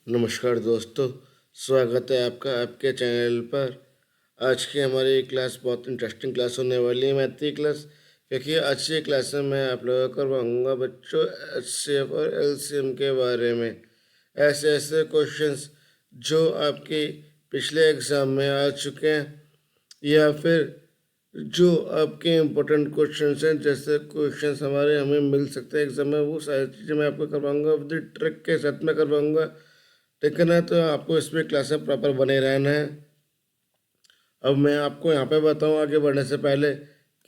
नमस्कार दोस्तों, स्वागत है आपका आपके चैनल पर। आज की हमारी क्लास बहुत इंटरेस्टिंग क्लास होने वाली है, मैथ की क्लास। क्योंकि आज की क्लास में मैं आप लोगों को करवाऊँगा बच्चों HCF और LCM के बारे में। ऐसे ऐसे क्वेश्चंस जो आपके पिछले एग्ज़ाम में आ चुके हैं या फिर जो आपके इम्पोर्टेंट क्वेश्चंस हैं, जैसे क्वेश्चंस हमारे हमें मिल सकते हैं एग्जाम में, वो सारी चीज़ें मैं आपको करवाऊंगा विद ट्रिक के साथ में करवाऊंगा। ठीक है ना? तो आपको इसमें क्लास में प्रॉपर बने रहना है। अब मैं आपको यहाँ पे बताऊँ आगे बढ़ने से पहले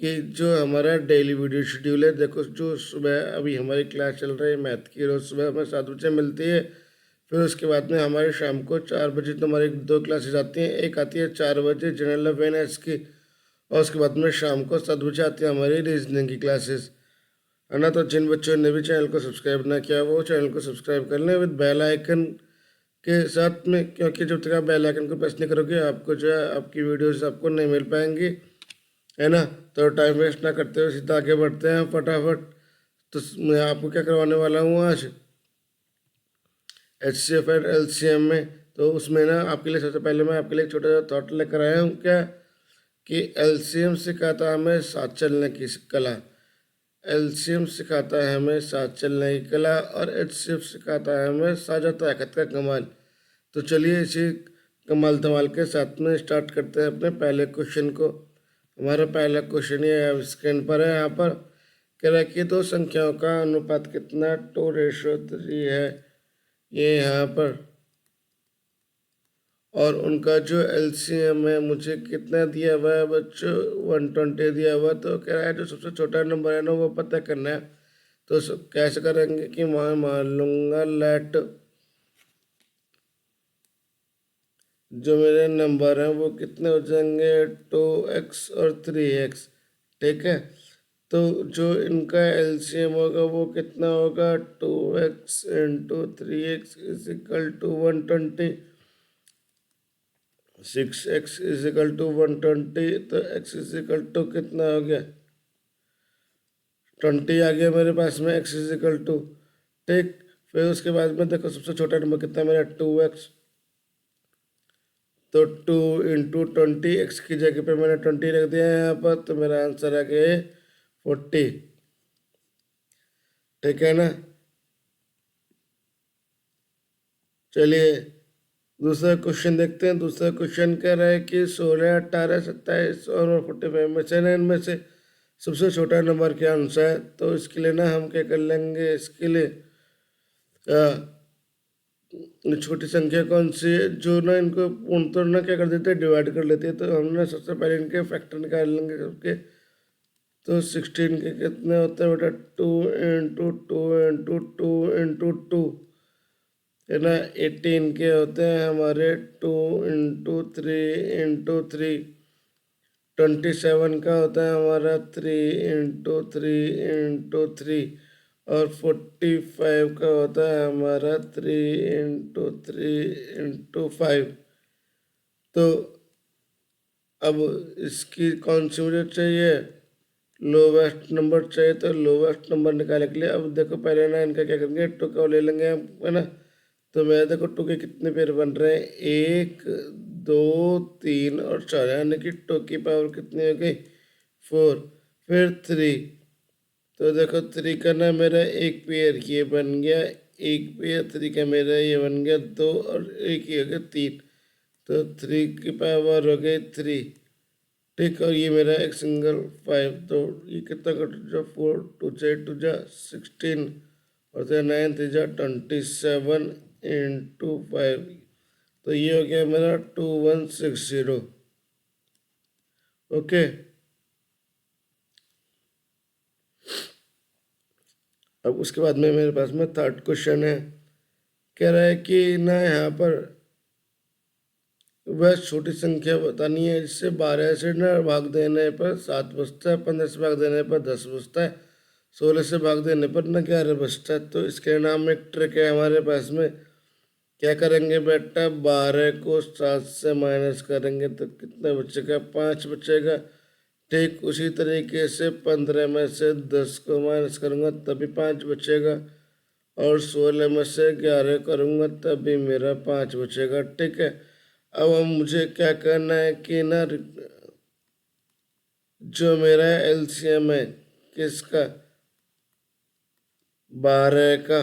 कि जो हमारा डेली वीडियो शेड्यूल है, देखो जो सुबह अभी हमारी क्लास चल रही है मैथ की, रोज़ सुबह हमें 7 बजे मिलती है। फिर उसके बाद में हमारे शाम को 4 बजे तो हमारी 2 क्लासेस आती हैं। एक आती है 4 बजे जनरल अवेयरनेस की, और उसके बाद में शाम को 7 बजे आती है हमारी रीजनिंग की क्लासेस, है ना? तो जिन बच्चों ने भी चैनल को सब्सक्राइब ना किया वो चैनल को सब्सक्राइब कर लें विद बेल आइकन के साथ में, क्योंकि जब तक आप बेल आइकन को प्रेस नहीं करोगे आपको जो है आपकी वीडियोस आपको नहीं मिल पाएंगी, है ना? तो टाइम वेस्ट ना करते हुए सीधा आगे बढ़ते हैं फटाफट। तो मैं आपको क्या करवाने वाला हूँ आज HCF और LCM में। तो उसमें ना आपके लिए सबसे पहले मैं आपके लिए एक छोटा सा थॉट लेकर आया हूँ क्या, कि LCM सिखाता है हमें साथ चलने की कला, LCM सिखाता है हमें साथ चलने की कला, और HCF सिखाता है हमें साझा ताकत का कमाल। तो चलिए इसी कमाल धमाल के साथ में स्टार्ट करते हैं अपने पहले क्वेश्चन को। हमारा पहला क्वेश्चन ये स्क्रीन पर है, यहाँ पर कह रहा है कि दो संख्याओं का अनुपात कितना 2:3 है, ये यहाँ पर, और उनका जो LCM है मुझे कितना दिया हुआ है बच्चों, 120 दिया हुआ। तो कह रहा है जो सबसे छोटा नंबर है ना वो पता करना है। तो कैसे करेंगे कि मैं मान लूँगा लेट जो मेरे नंबर हैं वो कितने हो जाएंगे, 2x और 3x। ठीक है, तो जो इनका LCM होगा वो कितना होगा, 2x into 3x is equal to 120, 6x is equal to 120। तो x इज इक्वल टू कितना हो गया, 20 आ गया मेरे पास में, x इज इक्वल टू। ठीक, फिर उसके बाद में देखो सबसे छोटा नंबर कितना है मेरा, 2x। तो 2 इंटू 20, एक्स की जगह पे मैंने 20 रख दिया है यहाँ पर, तो मेरा आंसर आ गया 40। ठीक है ना? चलिए दूसरा क्वेश्चन देखते हैं। दूसरा क्वेश्चन कह रहा है कि 16, 18, 27 और 45 में से ना इनमें से सबसे छोटा नंबर क्या सा है। तो इसके लिए ना हम क्या कर लेंगे, इसके लिए छोटी संख्या कौन सी है जो ना इनको पूर्णतः ना क्या कर देते हैं, डिवाइड कर लेते हैं। तो हम ना सबसे पहले इनके फैक्टर निकाल लेंगे सबके। तो 16 के कितने होते हैं बेटा, 2 इंटू 2 इंटू 2 इंटू 2, है ना? 18 के होते हैं हमारे 2 इंटू 3 इंटू 3। 27 का होता है हमारा 3 इंटू 3 इंटू 3। और 45 का होता है हमारा 3 इंटू 3 इंटू 5। तो अब इसकी कौन सी मुझे चाहिए, लोवेस्ट नंबर चाहिए। तो लोवेस्ट नंबर निकालने के लिए अब देखो पहले ना इनका क्या करेंगे, टू का ले लेंगे हम, है ना? तो मैं देखो टू के कितने पेयर बन रहे हैं, 1 2 3 और 4, यानी कि टू की पावर कितनी हो गई, 4। फिर 3, तो देखो 3 का ना मेरा एक पेयर ये बन गया, एक पेयर 3 का मेरा ये बन गया 2, और एक ही हो गया 3। तो 3 की पावर हो गई 3। ठीक, और ये मेरा एक सिंगल 5। तो ये कितना कट जा, 4 टू जा 16, और 9 जा 27 इंटू 5। तो ये हो गया मेरा 2160। ओके, अब उसके बाद में मेरे पास में थर्ड क्वेश्चन है। कह रहा है कि ना यहाँ पर वह छोटी संख्या बतानी है जिससे 12 से ना भाग देने पर 7 बचता है, 15 से भाग देने पर 10 बचता है, 16 से भाग देने पर ना 11 बचता है। तो इसके नाम एक ट्रिक है हमारे पास में। क्या करेंगे बेटा, 12 को 7 से माइनस करेंगे तो कितना बचेगा, 5 बचेगा। ठीक उसी तरीके से 15 में से 10 को माइनस करूँगा तभी 5 बचेगा। और 16 में से 11 करूँगा तब भी मेरा 5 बचेगा। ठीक है, अब मुझे क्या करना है कि ना जो मेरा एलसीएम है किसका, 12 का,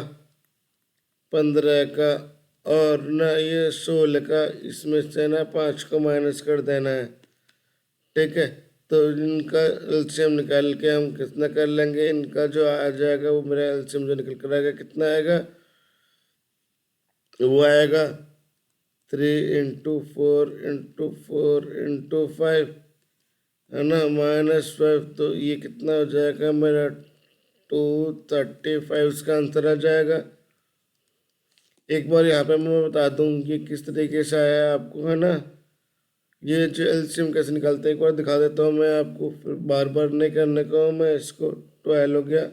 15 का और ना ये 16 का, इसमें से ना 5 को माइनस कर देना है। ठीक है, तो इनका एलसीएम निकाल के हम कितना कर लेंगे, इनका जो आ जाएगा वो मेरा एलसीएम जो निकल कर आएगा कितना आएगा, वो आएगा 3 × 4 × 4 × 5 है ना, -5। तो ये कितना हो जाएगा मेरा 235 इसका आंसर आ जाएगा। एक बार यहाँ पे मैं बता दूँ कि किस तरीके से आया आपको, है ना। ये जो एलसीएम कैसे निकालते हैं एक बार दिखा देता हूँ मैं आपको, फिर बार बार नहीं करने को। मैं इसको 12 हो गया,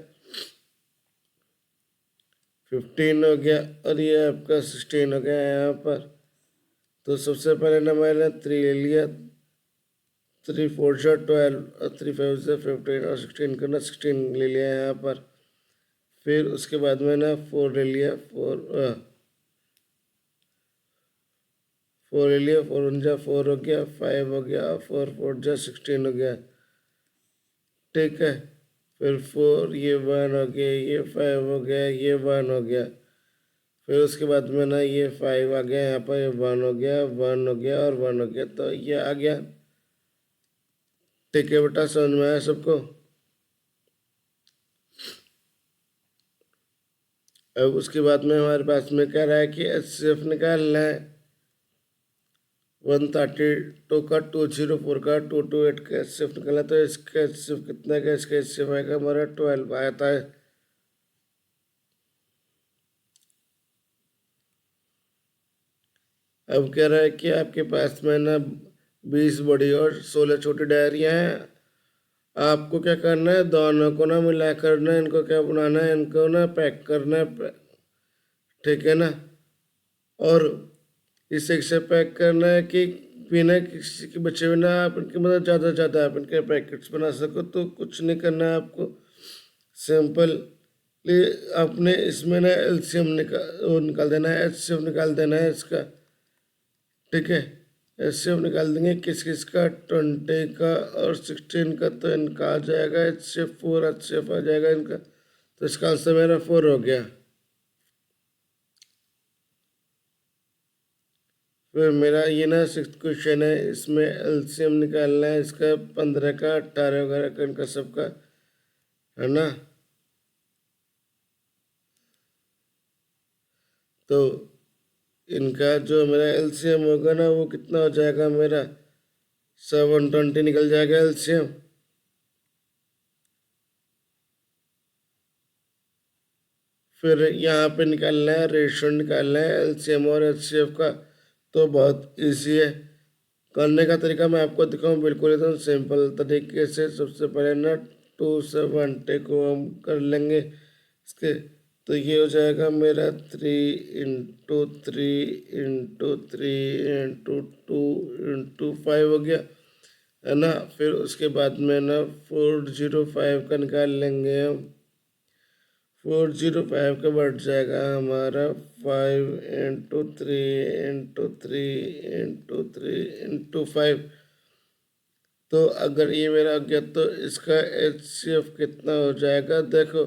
15 हो गया और ये आपका 16 हो गया यहाँ पर। तो सबसे पहले ना मैंने 3 ले लिया, 3 4 से 12 और 3 5 से 15 और 16 करना 16 ले लिया यहाँ पर। फिर उसके बाद मैंने 4 ले लिया, 4 ले लिया, 4 1 जा 4 हो गया, 5 हो गया, 4 4 जा 16 हो गया। ठीक है, फिर 4 ये 1 हो गया, ये 5 हो गया, ये 1 हो गया। फिर उसके बाद में ना ये 5 आ गया यहाँ पर, ये 1 हो गया, 1 हो गया और 1 हो गया, तो ये आ गया। ठीक है बेटा, समझ में आया सबको। अब उसके बाद में हमारे पास में कह रहा है कि एचसीएफ निकालना है। 132 का, 204 का, 228 का एचसीएफ निकालना, तो इसका एचसीएफ कितना का, इसका एचसीएफ आएगा हमारा 12 आता है। अब कह रहा है कि आपके पास में ना 20 बड़ी और 16 छोटी डायरियाँ हैं। आपको क्या करना है, दोनों को ना मिला करना है, इनको क्या बनाना है, इनको ना पैक करना है। ठीक है ना, और इसे से पैक करना है कि बिना किसी के बचे हुए ना आप इनकी मतलब ज़्यादा से ज़्यादा आप इनके पैकेट्स बना सको। तो कुछ नहीं करना है आपको, सिंपल आपने इसमें ना एलसीएम निकाल देना है, एचसीएफ निकाल देना है इसका। ठीक है, एचसीएफ निकाल देंगे किस किस का, 20 का और 16 का, तो इनका आ जाएगा एचसीएफ 4, एचसीएफ आ जाएगा इनका। तो इसका आंसर मेरा 4 हो गया। फिर मेरा ये ना 6th क्वेश्चन है, इसमें एलसीएम निकालना है इसका 15 का, 18 वगैरह का, इनका सबका, है ना। तो इनका जो मेरा एलसीएम होगा ना वो कितना हो जाएगा मेरा, 720 निकल जाएगा एलसीएम। फिर यहाँ पे निकालना है, रेशियो निकालना है एलसीएम और एचसीएफ का। तो बहुत इजी है, करने का तरीका मैं आपको दिखाऊं बिल्कुल एकदम सिंपल तरीके से। सबसे पहले ना 270 को हम कर लेंगे इसके, तो ये हो जाएगा मेरा 3 × 3 × 3 × 2 × 5 हो गया, है ना। फिर उसके बाद में ना 405 का निकाल लेंगे हम। 405 का बढ़ जाएगा हमारा 5 × 3 × 3 × 3 × 5। तो अगर ये मेरा आ गया तो इसका एचसीएफ कितना हो जाएगा, देखो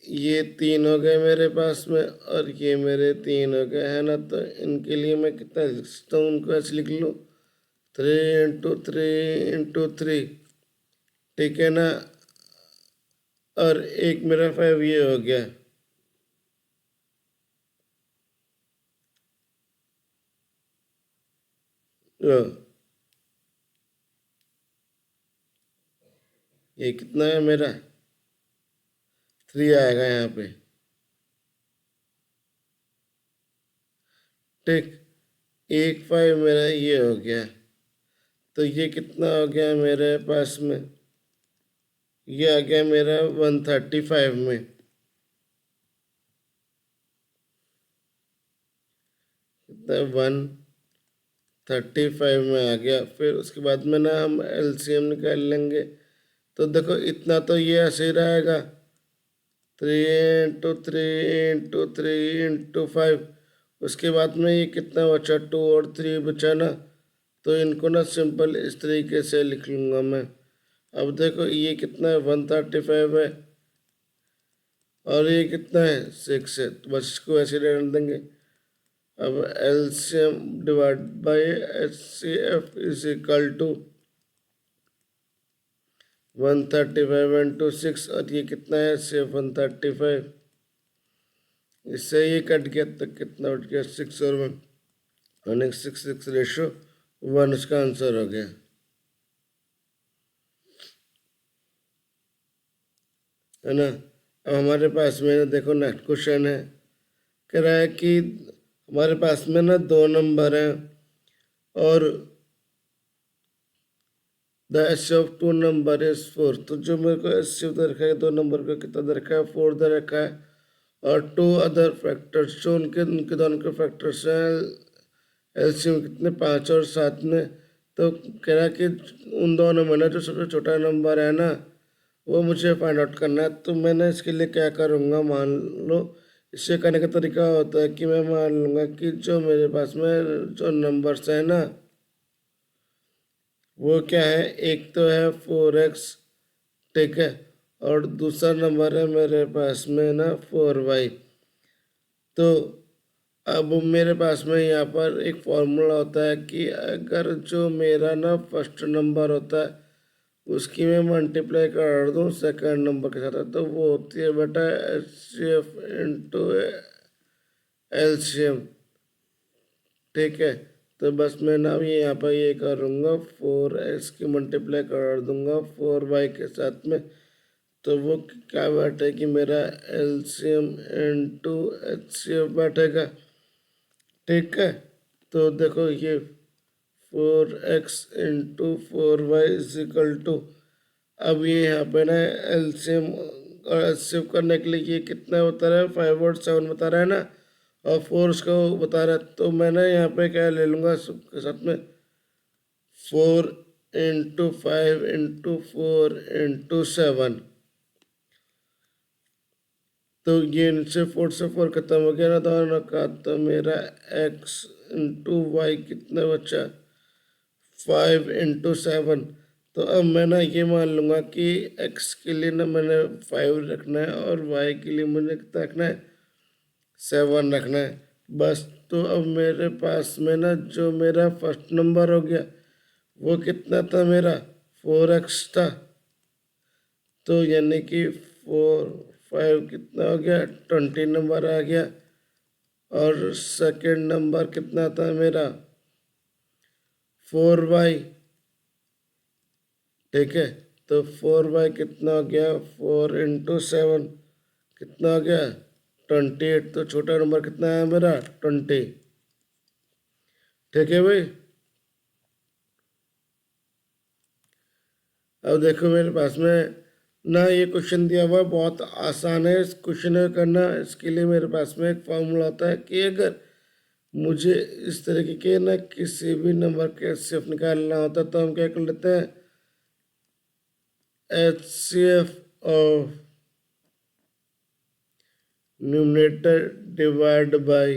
ये 3 हो गए मेरे पास में और ये मेरे 3 हो गए, है ना। तो इनके लिए मैं कितना लिख सकता हूँ, उनको ऐसे लिख लूँ 3 × 3 × 3। ठीक है ना, और एक मेरा 5 ये हो गया। ये कितना है मेरा, 3 आएगा यहाँ पे। ठीक, 1 5 मेरा ये हो गया। तो ये कितना हो गया मेरे पास में, ये आ गया मेरा 135 में। 135 में आ गया। फिर उसके बाद में ना हम एलसीएम निकाल लेंगे। तो देखो इतना तो ये ऐसे ही रहेगा, 3 × 3 × 3 × 5। उसके बाद में ये कितना बचा, 2 और 3 बचा ना, तो इनको ना सिंपल इस तरीके से लिख लूँगा मैं। अब देखो ये कितना है, 135 है, और ये कितना है, 6 है, तो बस इसको ऐसे रहने देंगे। अब LCM divide by HCF is equal to 135 × 6, और ये कितना है, सिर्फ 135। इससे ये कट गया तो कितना उठ गया, 6 और 1, यानी 6 रेशो 1 उसका आंसर हो गया, है ना। अब हमारे पास में देखो नेक्स्ट क्वेश्चन है, कह रहा है कि हमारे पास में ना 2 नंबर हैं और the H of 2 number is 4। तो जो मेरे को एच दे रखा है 2 नंबर का कितना दे रखा है, 4 दे रखा है, और 2 अदर फैक्टर्स जो उनके उनके दोनों के फैक्टर्स हैं एलसीएम कितने, 5 और 7 में। तो कह रहा है कि उन दोनों में ना जो सबसे छोटा नंबर है ना वो मुझे फाइंड आउट करना है। तो मैंने इसके लिए क्या करूँगा, मान लो इसे करने का तरीका होता है कि मैं मान लूँगा कि जो मेरे पास में जो नंबर्स हैं ना वो क्या है, एक तो है 4x, ठीक है, और दूसरा नंबर है मेरे पास में ना 4y। तो अब मेरे पास में यहाँ पर एक फॉर्मूला होता है कि अगर जो मेरा ना फर्स्ट नंबर होता है उसकी मैं मल्टीप्लाई कर दूँ सेकंड नंबर के साथ, तो वो होती है बेटा एचसीएफ इंटू एलसीएम, ठीक है। तो बस मैं ना भी यहाँ पर ये करूँगा, 4x की मल्टीप्लाई कर दूंगा 4y के साथ में, तो वो क्या बैठेगी, मेरा एलसीएम इंटू एचसीएफ बैठेगा, ठीक है। तो देखो ये 4x into 4y is equal to, अब ये यहाँ पे ना एलसीएम और एचसीएफ करने के लिए ये कितना बता रहा है, 5 और 7 बता रहा है ना, और 4 उसको बता रहा है। तो मैंने यहाँ पे क्या ले लूँगा सबके साथ में, 4 × 5 × 4 × 7। तो ये इनसे 4 से 4 खत्म हो गया ना दोनों का, तो मेरा x × y कितना बचा, 5 × 7। तो अब मैं ना ये मान लूँगा कि x के लिए ना मैंने 5 रखना है और y के लिए मुझे कितना रखना है, 7 रखना है बस। तो अब मेरे पास में ना जो मेरा फर्स्ट नंबर हो गया वो कितना था, मेरा 4x था, तो यानी कि 4 5 कितना हो गया, 20 नंबर आ गया। और सेकंड नंबर कितना था मेरा, 4y, ठीक है। तो 4y कितना हो गया, 4 × 7 कितना हो गया, 28। तो छोटा नंबर कितना है मेरा, 20, ठीक है भाई। अब देखो मेरे पास में ना ये क्वेश्चन दिया हुआ है, बहुत आसान है इस क्वेश्चन को करना। इसके लिए मेरे पास में एक फॉर्मूला होता है कि अगर मुझे इस तरीके के ना किसी भी नंबर के एचसीएफ निकालना होता है तो हम क्या कर लेते हैं, HCF of numerator divide by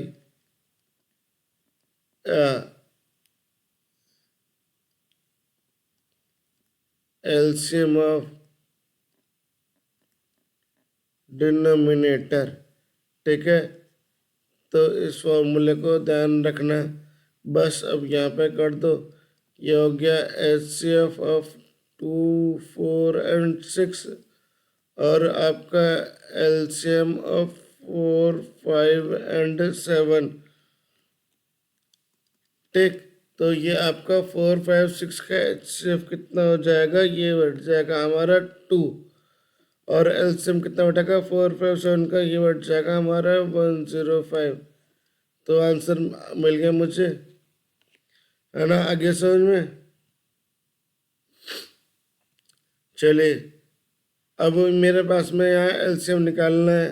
LCM of denominator, ठीक है। तो इस फॉर्मूले को ध्यान रखना, बस अब यहाँ पे कर दो, ये हो गया एचसीएफ ऑफ 2 4 और 6, और आपका एलसीएम ऑफ 4 5 और 7, ठीक। तो ये आपका 4 5 6 का एचसीएफ कितना हो जाएगा, ये बढ़ जाएगा हमारा 2, और एलसीएम कितना बैठेगा 4 5 7 का, ये बैठ जाएगा हमारा 105। तो आंसर मिल गया मुझे, है ना। आगे समझ में, चलिए अब मेरे पास में यहाँ एलसीएम निकालना है।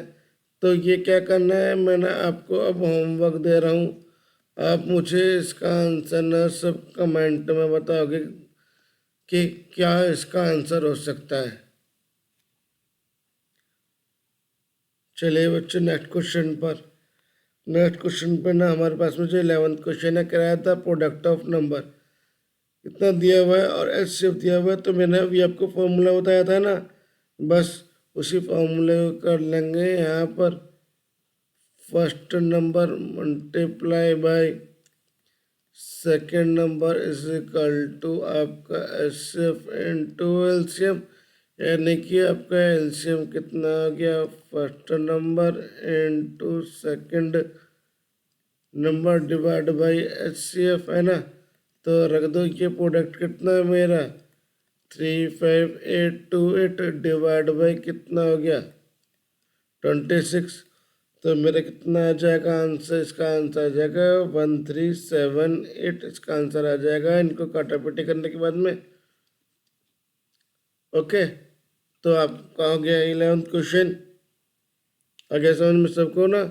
तो ये क्या करना है, मैंने आपको अब होमवर्क दे रहा हूँ, आप मुझे इसका आंसर ना सब कमेंट में बताओगे कि क्या इसका आंसर हो सकता है। चलिए बच्चों नेक्स्ट क्वेश्चन पर। नेक्स्ट क्वेश्चन पे ना हमारे पास में जो 11th क्वेश्चन है, कराया था प्रोडक्ट ऑफ नंबर, इतना दिया हुआ है और एचसीएफ दिया हुआ है। तो मैंने अभी आपको फॉर्मूला बताया था ना, बस उसी फॉर्मूले को कर लेंगे यहाँ पर। First number multiply by second number is equal to आपका एचसीएफ इनटू एलसीएम, यानी कि आपका एलसीएम कितना हो गया, first number into second number divide by HCF, है ना। तो रख दो, ये प्रोडक्ट कितना है मेरा 35828 डिवाइड बाई कितना हो गया 26। तो मेरा कितना आ जाएगा आंसर, इसका आंसर आ जाएगा 1378, इसका आंसर आ जाएगा इनको काटापीटी करने के बाद में। ओके, तो आपका हो गया 11th क्वेश्चन। आगे समझ में सबको ना।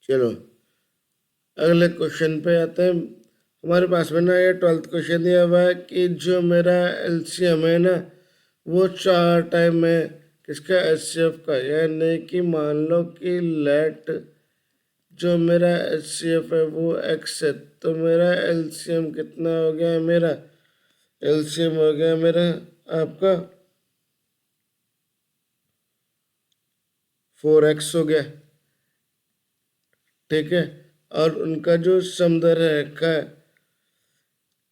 चलो अगले क्वेश्चन पे आते हैं। हमारे पास में ना ये 12th क्वेश्चन दिया हुआ है कि जो मेरा एलसीएम है ना वो 4 टाइम है किसका, एचसीएफ का। यानी कि मान लो कि लेट जो मेरा एचसीएफ है वो एक्स है, तो मेरा एलसीएम कितना हो गया, मेरा एलसीएम हो गया मेरा आपका 4x हो गया, ठीक है। और उनका जो सम दे रखा है,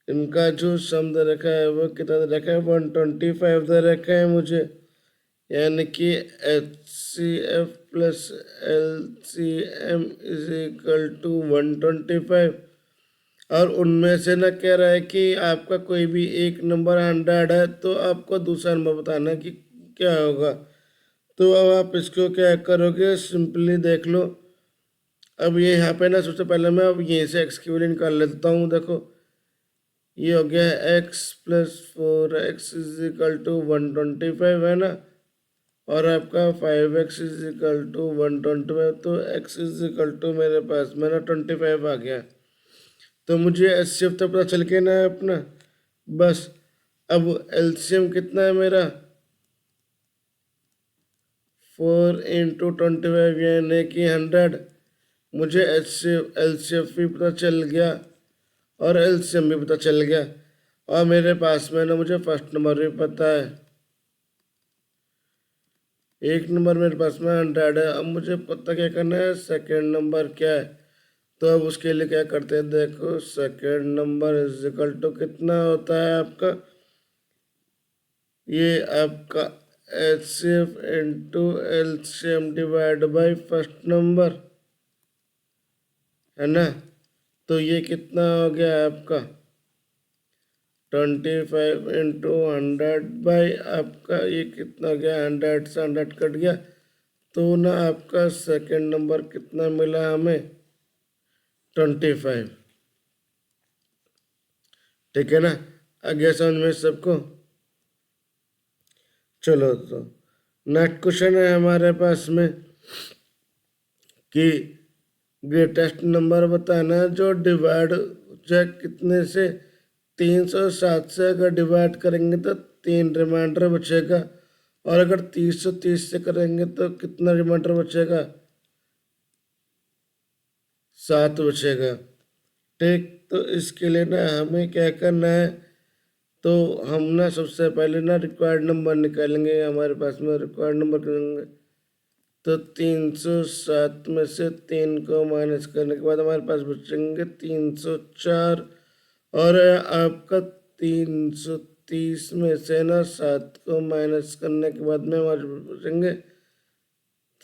इनका जो सम दे रखा है वो कितना दे रखा है 125 दे रखा है मुझे, यानी कि H C F plus L C M is equal to 125। और उनमें से ना कह रहा है कि आपका कोई भी एक नंबर 100 है, तो आपको दूसरा नंबर बताना कि क्या होगा। तो अब आप इसको क्या करोगे, सिंपली देख लो। अब ये यहाँ पे ना सबसे पहले मैं अब यहीं से एक्स की वैल्यू निकाल लेता हूँ। देखो ये हो गया x plus 4x is equal to 125, है ना। और आपका 5x इज इक्वल टू 125, तो x इज इक्वल टू मेरे पास में ना 25 आ गया। तो मुझे एचसीएफ तो पता चल गया ना अपना। बस अब एलसीएम कितना है मेरा 4 इंटू 25 यानी कि 100। मुझे एलसीएफ भी पता चल गया और एलसीएम भी पता चल गया, और मेरे पास में ना मुझे फर्स्ट नंबर भी पता है। एक नंबर मेरे पास में 100 है। अब मुझे पता क्या करना है सेकेंड नंबर क्या है। तो अब उसके लिए क्या करते हैं, देखो second number is equal to कितना होता है आपका, ये आपका H C F into LCM divide by first number, है ना। तो ये कितना हो गया आपका 25 इंटू 100 बाई आपका ये कितना गया 100 से 100 कट गया, तो ना आपका सेकंड नंबर कितना मिला हमें 25, ठीक है ना। आगे समझ में सबको। चलो तो नेक्स्ट क्वेश्चन है हमारे पास में कि ग्रेटेस्ट नंबर बताना जो डिवाइड जो कितने से 307 से अगर डिवाइड करेंगे तो 3 रिमाइंडर बचेगा, और अगर 330 से करेंगे तो कितना रिमाइंडर बचेगा 7 बचेगा, ठीक। तो इसके लिए ना हमें क्या करना है, तो हम ना सबसे पहले ना रिक्वायर्ड नंबर निकालेंगे। हमारे पास में रिक्वायर्ड नंबर करेंगे तो 307 में से 3 को माइनस करने के बाद हमारे पास बचेंगे 304, और आपका 330 में से ना 7 को माइनस करने के बाद में हमारे बचेंगे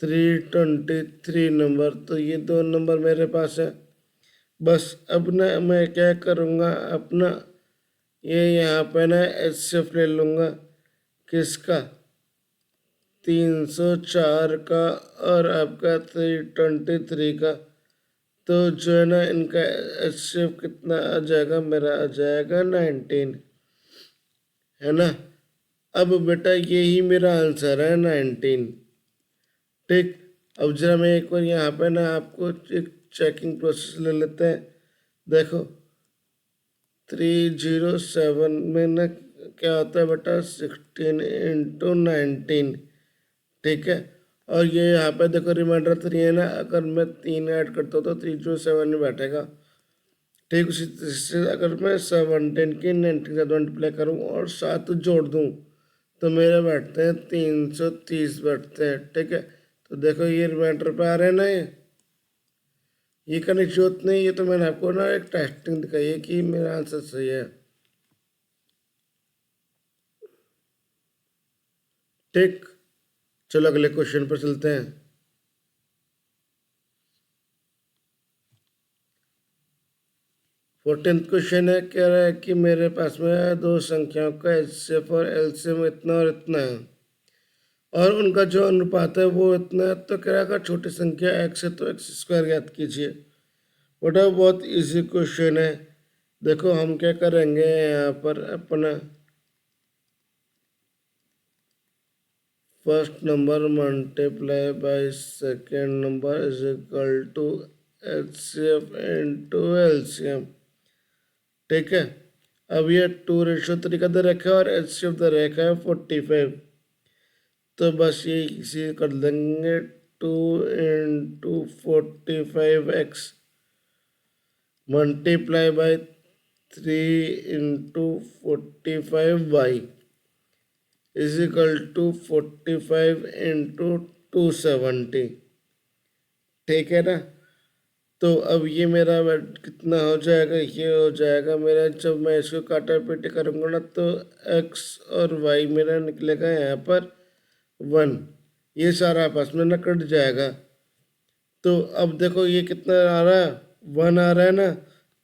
323 नंबर। तो ये 2 नंबर मेरे पास है। बस अब ना मैं क्या करूँगा, अपना ये यहाँ पे ना एचसीएफ ले लूँगा किसका 304 का और आपका 323 का। तो जो है ना इनका एचसीएफ कितना आ जाएगा, मेरा आ जाएगा 19, है ना। अब बेटा यही मेरा आंसर है 19, ठीक। अब जरा मैं एक बार यहाँ पे ना आपको एक चेकिंग प्रोसेस ले लेते हैं। देखो 307 में ना क्या होता है बेटा 16 इंटू 19, ठीक है। और ये यहाँ पे देखो रिमाइंडर 3 है ना, अगर मैं 3 ऐड करता हूँ तो 3 जो 7 में बैठेगा। ठीक उसी तरह से अगर मैं 17 की 19 के साथ मल्टीप्लाई करूँ और 7 जोड़ दूँ तो मेरे बैठते हैं 330 बैठते हैं। ठीक है, तो देखो ये रिमाइंडर पे आ रहे हैं ना, ये करने की जरूरत नहीं, ये तो मैंने आपको ना एक टेस्टिंग दिखाई है कि मेरा आंसर सही है। ठीक, चलो अगले क्वेश्चन पर चलते हैं। 14th क्वेश्चन है, कह रहा है कि मेरे पास में दो संख्याओं का एचसीएफ और एलसीएम इतना और इतना है और उनका जो अनुपात है वो इतना है, तो कह रहा है अगर छोटी संख्या एक्स है तो एक्स स्क्वायर ज्ञात कीजिए। बेटा बहुत इजी क्वेश्चन है। देखो हम क्या करेंगे, यहाँ पर अपना first number multiply by second number is equal to HCF into LCM. ठीक है, अब ये 2:3 का दे रखा है और एचसीएफ दे रखा है 45, तो बस ये इसी कर देंगे 2 into 45x multiply by 3 into 45y is equal to 45 into 270। ठीक है ना, तो अब ये मेरा कितना हो जाएगा, ये हो जाएगा मेरा, जब मैं इसको काटा पीटी करूँगा ना तो x और y मेरा निकलेगा यहाँ पर 1, ये सारा आपस में ना कट जाएगा। तो अब देखो ये कितना आ रहा है, 1 आ रहा है ना,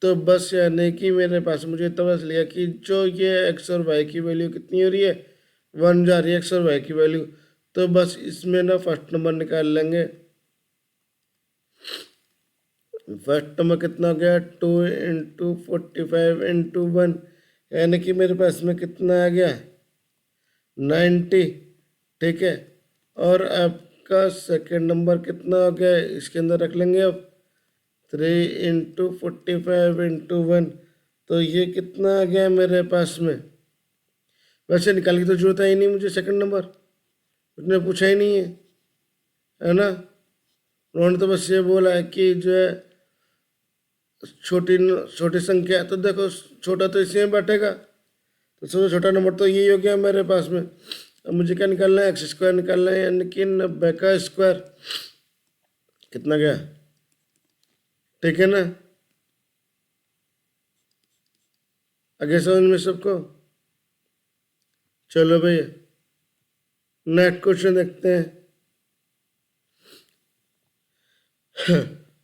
तो बस यानी कि मेरे पास मुझे तो बस लिया कि जो ये x और y की वैल्यू कितनी हो रही है, 1 जा रही है x और y की वैल्यू, तो बस इसमें ना फर्स्ट नंबर निकाल लेंगे। फर्स्ट नंबर कितना हो गया, 2 इंटू 45 इंटू 1, यानी कि मेरे पास में कितना आ गया 90। ठीक है, और आपका सेकेंड नंबर कितना हो गया, इसके अंदर रख लेंगे अब 3 इंटू 45 इंटू 1, तो ये कितना आ गया मेरे पास में। वैसे निकालने की तो जरूरत है ही नहीं मुझे, सेकंड नंबर उसने पूछा ही नहीं है ना, उन्होंने तो बस ये बोला है कि जो है छोटी छोटी संख्या है, तो देखो छोटा तो इसी में बैठेगा, तो सबसे छोटा नंबर तो यही हो गया मेरे पास में। अब मुझे क्या निकालना है, एक्स स्क्वायर निकालना है, यानी कि 90 का स्क्वायर कितना गया। ठीक है ना, आगे समझ में सबको। चलो भैया नेक्स्ट क्वेश्चन देखते हैं।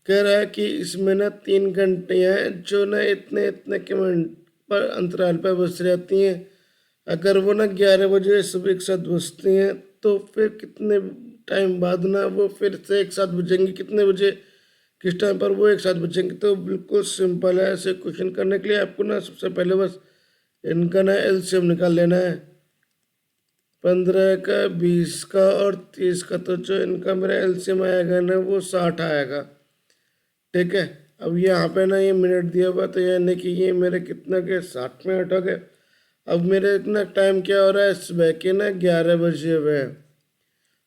कह रहा है कि इसमें ना 3 घंटियां हैं जो ना इतने इतने के मिनट पर अंतराल पर बज रहती हैं। अगर वो ना 11 बजे सुबह एक साथ बजती हैं तो फिर कितने टाइम बाद ना वो फिर से एक साथ बजेंगी, कितने बजे किस टाइम पर वो एक साथ बजेंगे। तो बिल्कुल सिंपल है, ऐसे क्वेश्चन करने के लिए आपको ना सबसे पहले बस इनका ना एलसीएम निकाल लेना है। 15 का, 20 का और 30 का, तो जो इनका मेरा एलसीएम आएगा ना वो 60 आएगा। ठीक है, अब यहाँ पे ना ये मिनट दिया हुआ, तो यानी कि ये मेरे कितना के 60 मिनट हो गए। अब मेरे इतना टाइम क्या हो रहा है, सुबह के ना 11 बजे हुए हैं।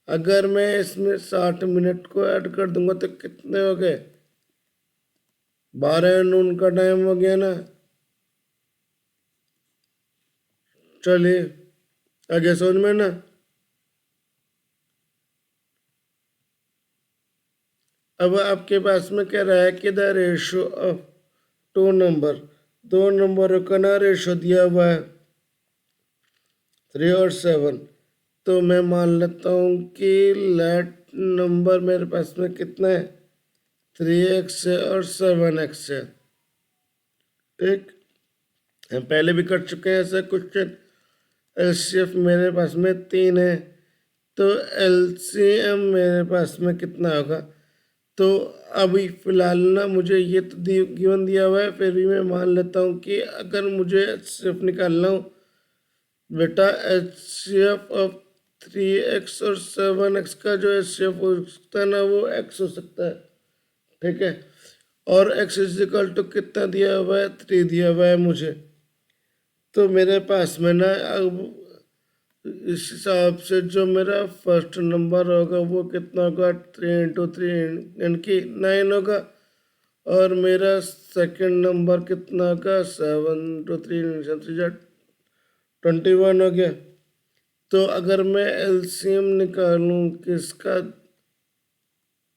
अगर मैं इसमें 60 मिनट को ऐड कर दूंगा तो कितने हो गए, 12 नून का टाइम हो गया ना। चलिए आगे समझ में ना। अब आपके पास में कह रहा है कि the ratio of two number, दो नंबरों का ना रेशो दिया हुआ है 3 और 7। तो मैं मान लेता हूँ कि लेट नंबर मेरे पास में कितना है, 3x है और 7x है। ठीक, हम पहले भी कर चुके हैं ऐसा क्वेश्चन। एलसीएफ मेरे पास में 3 है, तो एलसीएम मेरे पास में कितना होगा। तो अभी फिलहाल ना मुझे ये तो गिवन दिया हुआ है, फिर भी मैं मान लेता हूँ कि अगर मुझे एचसीएफ निकालना हो बेटा, एचसीएफ ऑफ 3x और 7x का जो एचसीएफ हो सकता है ना वो x हो सकता है। ठीक है, और x इज इक्वल टू कितना दिया हुआ है, 3 दिया हुआ है मुझे। तो मेरे पास में ना अब इस हिसाब से जो मेरा फर्स्ट नंबर होगा वो कितना होगा, 3 × 3 यानी कि 9 होगा। और मेरा सेकंड नंबर कितना होगा, 7 × 3 21 हो गया। तो अगर मैं एलसीएम निकालूं किसका,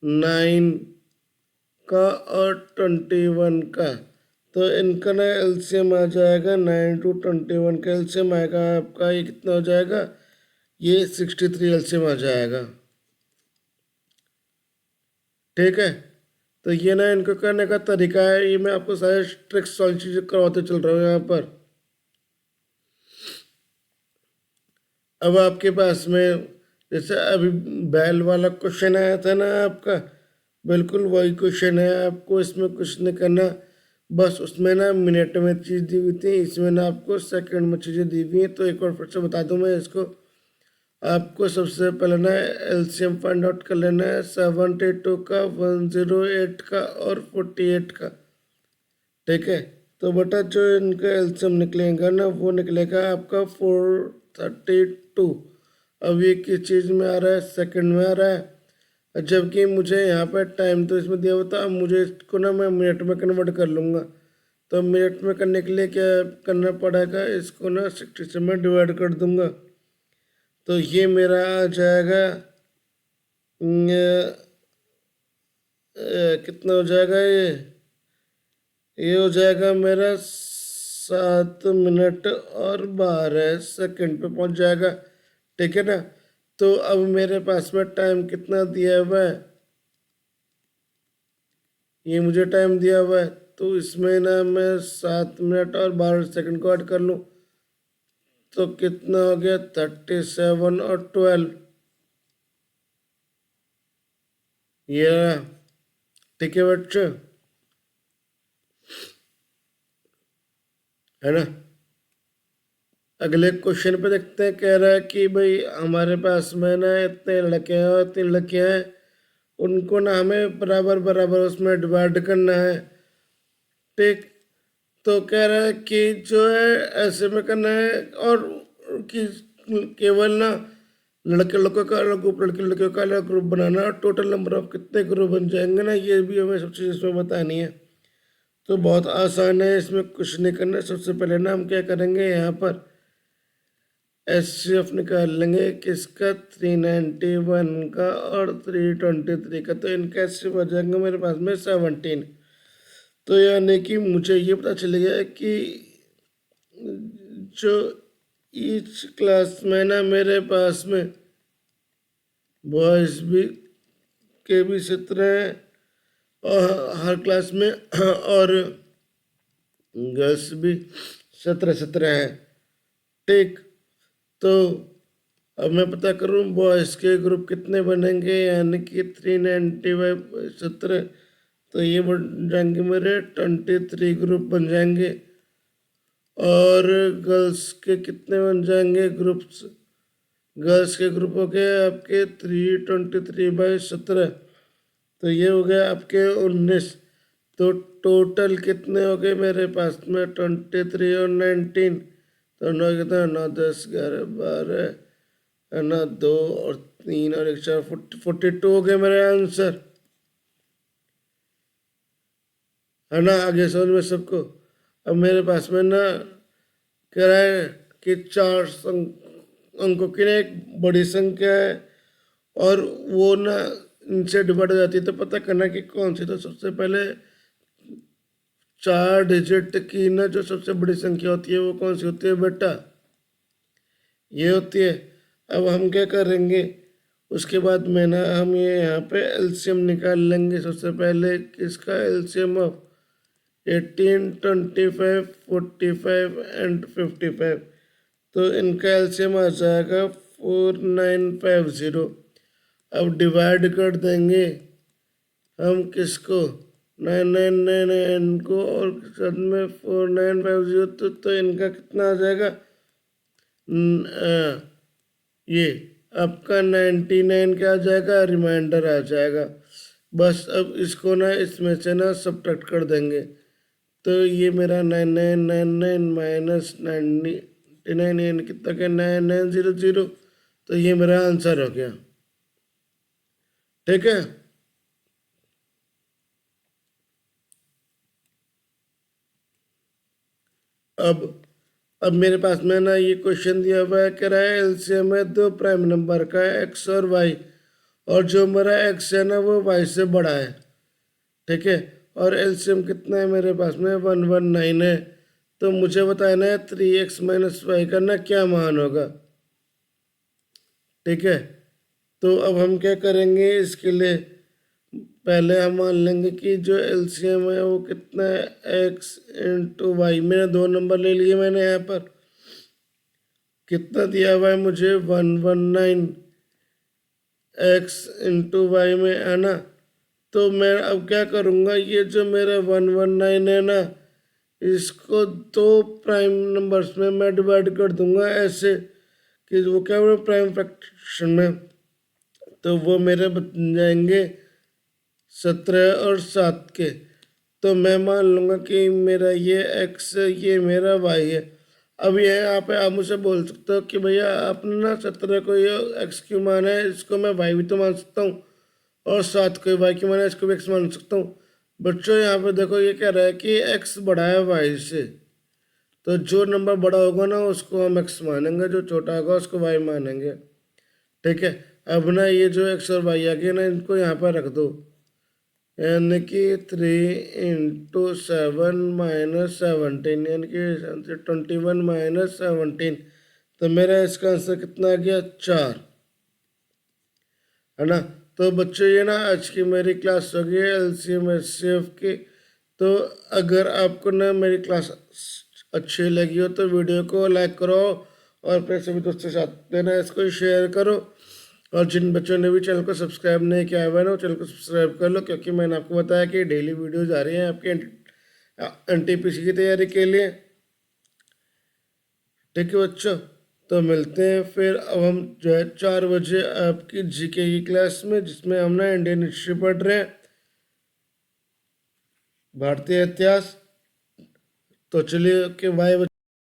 9 का और 21 का, तो इनका ना एलसीएम आ जाएगा, 9 × 21 का एलसीएम आएगा आपका, ये कितना हो जाएगा, ये 63 एलसीएम आ जाएगा। ठीक है, तो ये ना इनको करने का तरीका है, ये मैं आपको सारे ट्रिक्स वाली चीज़ें करवाते चल रहा हूँ यहाँ पर। अब आपके पास में जैसे अभी बैल वाला क्वेश्चन आया था ना आपका, बिल्कुल वही क्वेश्चन है, आपको इसमें कुछ नहीं करना, बस उसमें ना मिनट में चीज़ दी हुई थी, इसमें ना आपको सेकंड में चीज़ें दी हुई हैं। तो एक बार फिर से बता दूं मैं इसको, आपको सबसे पहले ना एलसीएम फाइंड आउट कर लेना है 72 का, 108 का और 48 का। ठीक है, तो बेटा जो इनका एलसीएम निकलेगा ना वो निकलेगा आपका 432। अब ये किस चीज़ में आ रहा है, सेकंड में आ रहा है, जबकि मुझे यहाँ पर टाइम तो इसमें दिया हुआ था, अब मुझे इसको ना मैं मिनट में कन्वर्ट कर लूँगा। तो मिनट में करने के लिए क्या करना पड़ेगा, इसको ना 60 से मैं डिवाइड कर दूँगा। तो ये मेरा आ जाएगा कितना हो जाएगा, ये हो जाएगा मेरा 7 मिनट और 12 सेकंड पे पहुंच जाएगा। ठीक है ना, तो अब मेरे पास में टाइम कितना दिया हुआ है, ये मुझे टाइम दिया हुआ है, तो इसमें ना मैं 7 मिनट और 12 सेकंड को ऐड कर लूँ, तो कितना हो गया, 37 और 12, ये रहा। ठीक है बच्चों, है ना। अगले क्वेश्चन पे देखते हैं, कह रहा है कि भाई हमारे पास में ना इतने लड़के हैं और 3 लड़कियां हैं, उनको ना हमें बराबर बराबर उसमें डिवाइड करना है। ठीक, तो कह रहा है कि जो है ऐसे में करना है, और कि केवल ना लड़के लड़कों का अलग ग्रुप, लड़के लड़कियों का अलग ग्रुप बनाना, और टोटल नंबर ऑफ कितने ग्रुप बन जाएंगे ना, ये भी हमें सब चीज़ इसमें बतानी है। तो बहुत आसान है, इसमें कुछ नहीं करना। सबसे पहले ना हम क्या करेंगे, यहाँ पर एचसीएफ निकाल लेंगे किसका, 391 का और 323 का। तो इनका एचसीएफ आ जाएंगे मेरे पास में 17। तो यानी कि मुझे ये पता चल गया कि जो ईच क्लास में ना मेरे पास में बॉयज़ भी के भी 17 हैं, और हर क्लास में और गर्ल्स भी 17 हैं। ठीक, तो अब मैं पता करूं बॉयज़ के ग्रुप कितने बनेंगे, यानी कि 395 17, तो ये बन जाएंगे मेरे 23 ग्रुप बन जाएंगे। और गर्ल्स के कितने बन जाएंगे ग्रुप्स, गर्ल्स के ग्रुप हो गए आपके 323/17, तो ये हो गया आपके 19। तो टोटल कितने हो गए मेरे पास में, 23 और 19, तो 9 कितना, 9 10 11 12 है ना, 2 और 3 और 1 4, 42 हो गए मेरे आंसर, है ना। आगे समझ में सबको। अब मेरे पास में ना कह रहा है कि 4 अंकों की ना एक बड़ी संख्या है, और वो ना इनसे डिवाइड हो जाती है, तो पता करना कि कौन सी। तो सबसे पहले 4 डिजिट की ना जो सबसे बड़ी संख्या होती है वो कौन सी होती है बेटा, ये होती है। अब हम क्या करेंगे, उसके बाद में ना हम ये यहाँ पे एलसीएम निकाल लेंगे। सबसे पहले किसका एलसीएम ऑफ 18 25 45 एंड 55, तो इनका एलसीएम आ जाएगा 4950। अब डिवाइड कर देंगे हम किसको, 9999 को, और साथ में 4950, तो इनका कितना आ जाएगा, ये आपका 99 क्या आ जाएगा, रिमाइंडर आ जाएगा। बस अब इसको ना इसमें से ना सब्ट्रैक्ट कर देंगे, तो ये मेरा 9999 माइनस 90 49 यानी कितना क्या 9900, तो ये मेरा आंसर हो गया। ठीक है, अब मेरे पास में ना ये क्वेश्चन दिया हुआ है, कह रहा है एलसीएम है दो प्राइम नंबर का एक्स और वाई, और जो मेरा एक्स है ना वो वाई से बड़ा है। ठीक है, और एलसीएम कितना है मेरे पास में 119 है। तो मुझे बताना है 3x माइनस वाई का ना क्या मान होगा। ठीक है, तो अब हम क्या करेंगे इसके लिए, पहले हम मान लेंगे कि जो एलसीएम है वो कितना है x इंटू वाई। मैंने दो नंबर ले लिए मैंने यहाँ पर, कितना दिया हुआ है मुझे 119 x इंटू वाई में है ना। तो मैं अब क्या करूँगा, ये जो मेरा 119 है ना, इसको दो प्राइम नंबर्स में मैं डिवाइड कर दूंगा ऐसे कि वो क्या बोले प्राइम फ्रैक्शन में, तो वो मेरे बन जाएंगे 17 और 7 के। तो मैं मान लूँगा कि मेरा ये x है, ये मेरा y है। अब ये यहाँ पे आप मुझे बोल सकते हो कि भैया आपने ना 17 को ये x क्यों माना है, इसको मैं y भी तो मान सकता हूँ, और 7 को y क्यों माना है, इसको भी x मान सकता हूँ। बच्चों यहाँ पे देखो ये कह रहा है कि x बड़ा है y से, तो जो नंबर बड़ा होगा ना उसको हम x मानेंगे, जो छोटा होगा उसको y मानेंगे। ठीक है, अब ना ये जो x और y आ गया ना, इनको यहाँ पर रख दो, यानी कि 3 × 7 माइनस 17 यानी कि 21 माइनस 17। तो मेरा इसका आंसर कितना आ गया 4, है ना। तो बच्चों ये ना आज की मेरी क्लास हो गई एलसीएम एचसीएफ की। तो अगर आपको ना मेरी क्लास अच्छी लगी हो तो वीडियो को लाइक करो और अपने सभी दोस्तों के साथ देना, इसको शेयर करो। और जिन बच्चों ने भी चैनल को सब्सक्राइब नहीं किया हुआ है ना, वो चैनल को सब्सक्राइब कर लो, क्योंकि मैंने आपको बताया कि डेली वीडियोज आ रही हैं आपके एनटीपीसी की तैयारी के लिए। ठीक है बच्चों, तो मिलते हैं फिर। अब हम जो है 4 बजे आपकी जीके की क्लास में, जिसमें हम ना इंडियन हिस्ट्री पढ़ रहे हैं, भारतीय इतिहास। तो चलिए, ओके बाय।